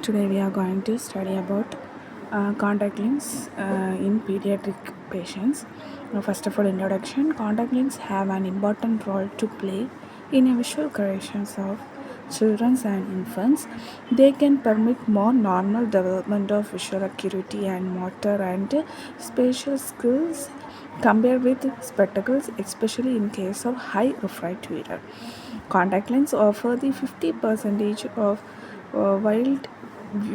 Today we are going to study about contact lens in pediatric patients. First of all, introduction. Contact lenses have an important role to play in a visual corrections of children and infants. They can permit more normal development of visual acuity and motor and spatial skills compared with spectacles, especially in case of high refractive error. Contact lens offer the 50% of wild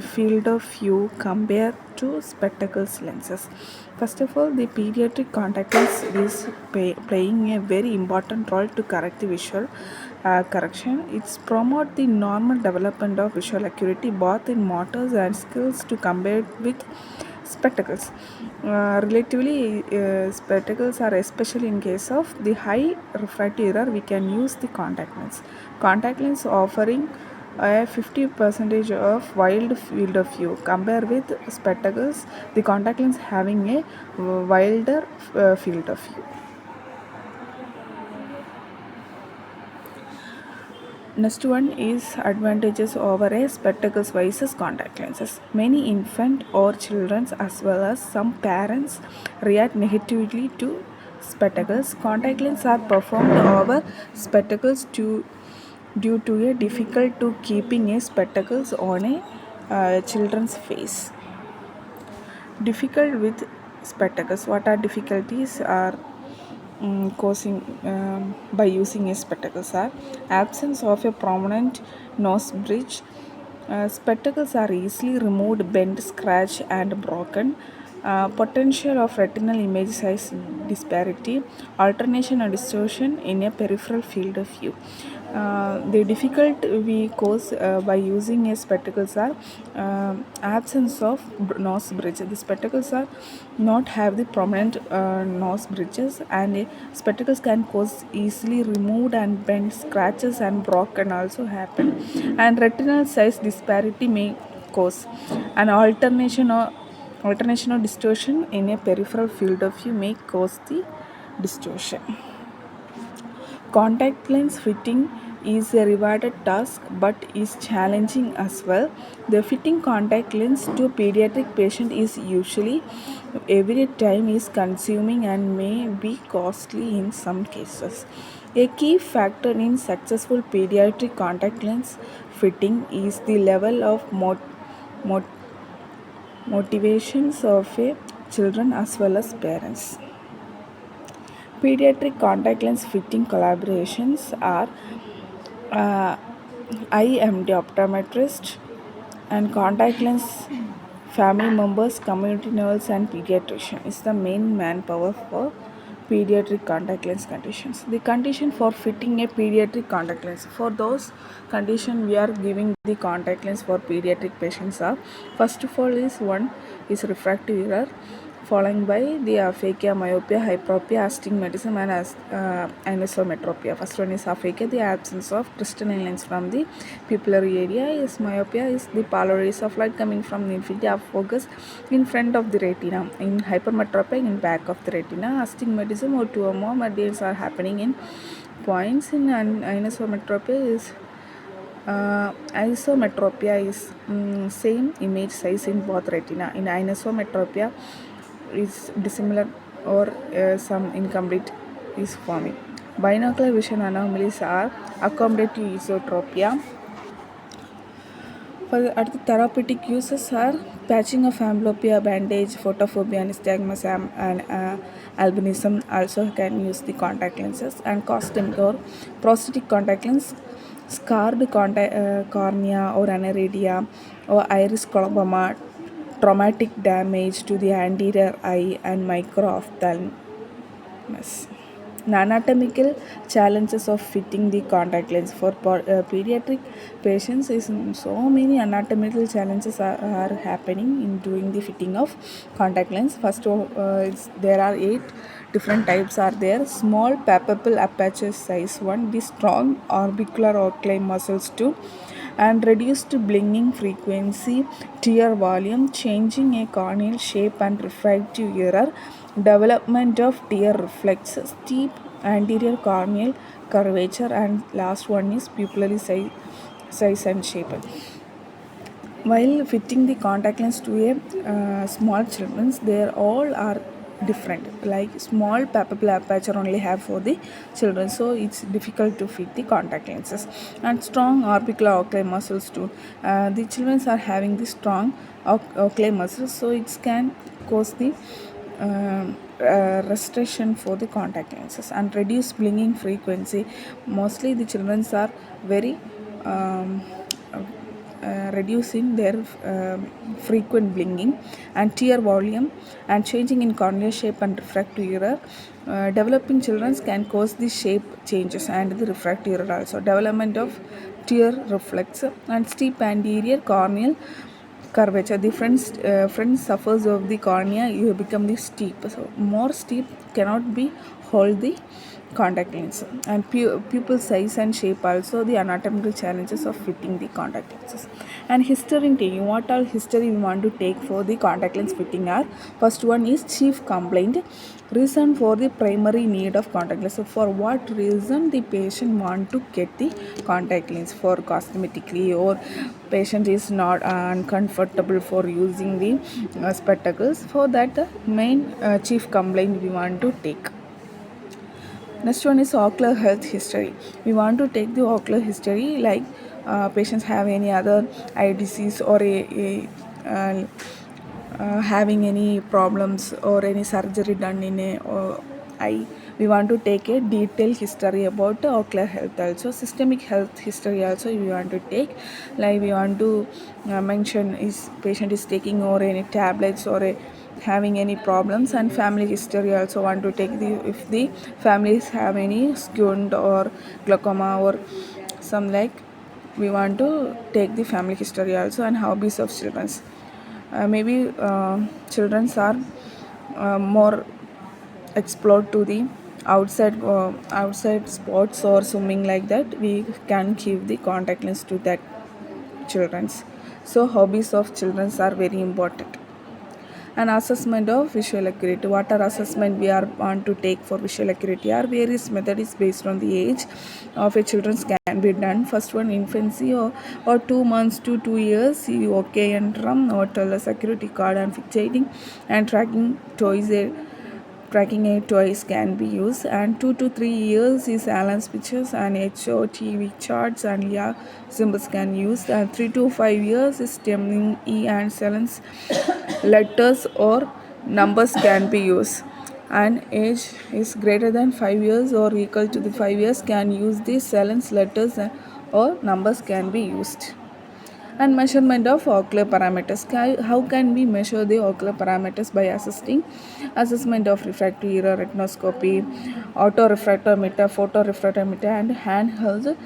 field of view compared to spectacles lenses. First of all, the pediatric contact lens is playing a very important role to correct the visual correction. It's promote the normal development of visual acuity both in motors and skills to compare with spectacles. Spectacles are especially in case of the high refractive error. We can use the contact lens. Contact lens offering a 50% of wild field of view. Compare with spectacles, the contact lens having a wilder field of view. Next one is advantages over a spectacles versus contact lenses. Many infant or children as well as some parents react negatively to spectacles. Contact lenses are performed over spectacles due to a difficult to keeping a spectacles on a children's face. Difficult with spectacles. What are difficulties are causing by using a spectacles are absence of a prominent nose bridge. Spectacles are easily removed, bent, scratched, and broken. Potential of retinal image size disparity, alternation or distortion in a peripheral field of view. The difficult we cause by using a spectacles are absence of nose bridge. The spectacles are not have the prominent nose bridges, and spectacles can cause easily removed and bent, scratches and broken also happen, and retinal size disparity may cause an alternation or distortion in a peripheral field of view may cause the distortion. Contact lens fitting is a rewarded task but is challenging as well. The fitting contact lens to a pediatric patient is usually every time is consuming and may be costly in some cases. A key factor in successful pediatric contact lens fitting is the level of motivations of a children as well as parents. Pediatric contact lens fitting collaborations are uh, IMD optometrist and contact lens family members, community nurse, and pediatrician is the main manpower for pediatric contact lens conditions. The condition for fitting a pediatric contact lens. For those condition we are giving the contact lens for pediatric patients are, first of all is one is refractive error, following by the aphakia, myopia, hyperopia, astigmatism, and anisometropia. First one is aphakia, the absence of crystalline lens from the pupillary area. Is myopia is the polar rays of light coming from the infinity of focus in front of the retina. In hypermetropia, in back of the retina. Astigmatism or two or more meridians are happening in points. In anisometropia is isometropia is same image size in both retina. In anisometropia is dissimilar or some incomplete is forming. Binocular vision anomalies are accommodative esotropia. For the therapeutic uses are patching of amblyopia, bandage, photophobia, nystagmus, and albinism. Also can use the contact lenses, and costume or prosthetic contact lens, scarred cornea or aniridia or iris coloboma, traumatic damage to the anterior eye, and microphthalmus. Anatomical challenges of fitting the contact lens for pediatric patients is so many anatomical challenges are happening in doing the fitting of contact lens. First there are 8 different types are there. Small palpable aperture size 1, the strong orbicular ocular muscles 2, and reduced blinking frequency, tear volume, changing a corneal shape and refractive error, development of tear reflex, steep anterior corneal curvature, and last one is pupillary size and shape. While fitting the contact lens to a small children, they all are different. Like small papillary aperture only have for the children, so it's difficult to fit the contact lenses. And strong orbicular ocular muscles too. The children are having the strong ocular muscles, so it can cause the restriction for the contact lenses and reduce blinking frequency. Mostly the children are very um, reducing their frequent blinking and tear volume and changing in cornea shape and refractive error. Developing children can cause the shape changes and the refractive error also. Development of tear reflex and steep anterior corneal curvature. The front suffers of the cornea, you become the steep. So more steep cannot be hold the contact lens. And pupil size and shape also the anatomical challenges of fitting the contact lenses. And history taking, what all history we want to take for the contact lens fitting are: first one is chief complaint, reason for the primary need of contact lens. So for what reason the patient want to get the contact lens, for cosmetically, or patient is not uncomfortable for using the spectacles. For that the main chief complaint we want to take. Next one is ocular health history. We want to take the ocular history, like patients have any other eye disease or having any problems or any surgery done in a eye. We want to take a detailed history about the ocular health also. Systemic health history also we want to take, like we want to mention is patient is taking or any tablets or having any problems. And family history also want to take, the if the families have any squint or glaucoma or some, like we want to take the family history also. And hobbies of children, maybe children are more explored to the outside sports or swimming, like that we can give the contact lens to that children's. So hobbies of children's are very important. And assessment of visual acuity, what are assessment we are want to take for visual acuity are various methods based on the age of a children can be done. First one, infancy or 2 months to 2 years, you okay and drum or tell a security card and fixating and tracking a twice can be used. And 2 to 3 years is Allen's pictures and HOTV charts and yeah symbols can use. And 3 to 5 years is stemming E and Allen's letters or numbers can be used. And age is greater than 5 years or equal to the 5 years can use the Allen's letters or numbers can be used. And measurement of ocular parameters. How can we measure the ocular parameters? By assessment of refractive error, retinoscopy, autorefractometer, photorefractometer, and handheld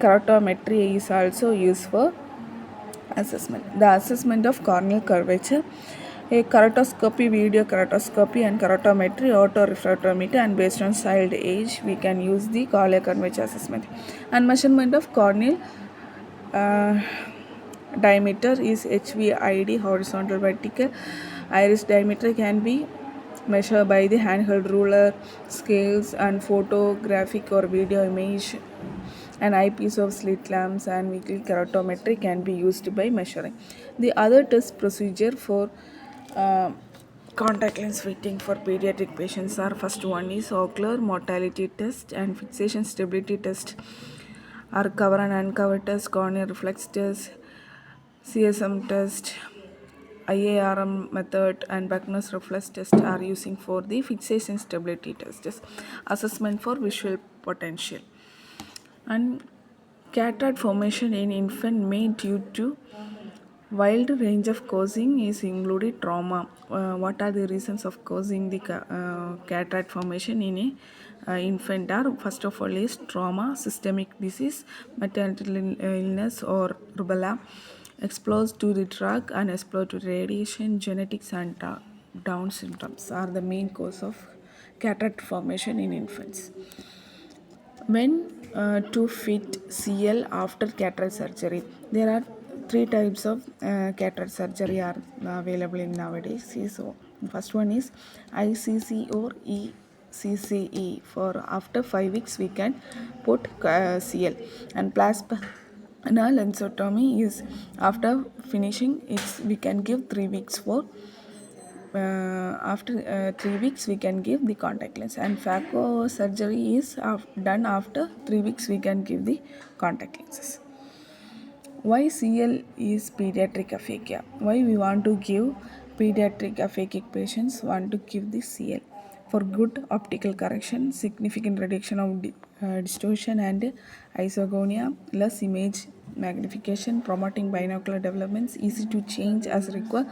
keratometry is also used for assessment. The assessment of corneal curvature, a keratoscopy, video keratoscopy, and keratometry, autorefractometer, and based on child age we can use the corneal curvature assessment. And measurement of corneal uh, diameter is HVID, horizontal vertical. Iris diameter can be measured by the handheld ruler, scales, and photographic or video image. An eyepiece of slit lamps and weekly keratometry can be used by measuring. The other test procedure for uh, contact lens fitting for pediatric patients are: first one is ocular motility test and fixation stability test, are cover and uncover test, corneal reflex test, CSM test, IARM method, and Buckner's reflex test are using for the fixation stability tests. Assessment for visual potential. And cataract formation in infant may due to wide range of causing is included trauma. What are the reasons of causing the cataract formation in a infant? Are first of all is trauma, systemic disease, maternal illness or rubella, exposed to the drug and exposed to radiation, genetics, and Down syndromes are the main cause of cataract formation in infants. When to fit CL after cataract surgery, there are three types of cataract surgery are available in nowadays. So first one is ICC or ECCE. For after 5 weeks we can put CL. And Now lensotomy is after finishing it's we can give 3 weeks for after 3 weeks we can give the contact lens, and phaco surgery is done after 3 weeks we can give the contact lenses. Why CL is pediatric aphakia? Why we want to give pediatric aphakic patients want to give the CL? For good optical correction, significant reduction of distortion and isogonia, less image magnification, promoting binocular developments, easy to change as required,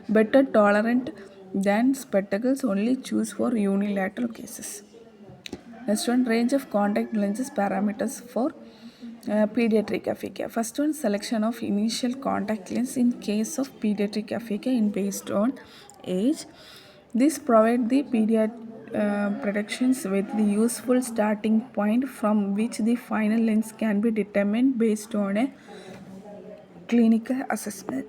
better tolerant than spectacles, only choose for unilateral cases. Next one, range of contact lenses parameters for pediatric aphakia. First one, selection of initial contact lens in case of pediatric aphakia in based on age. This provide the predictions with the useful starting point from which the final lens can be determined based on a clinical assessment.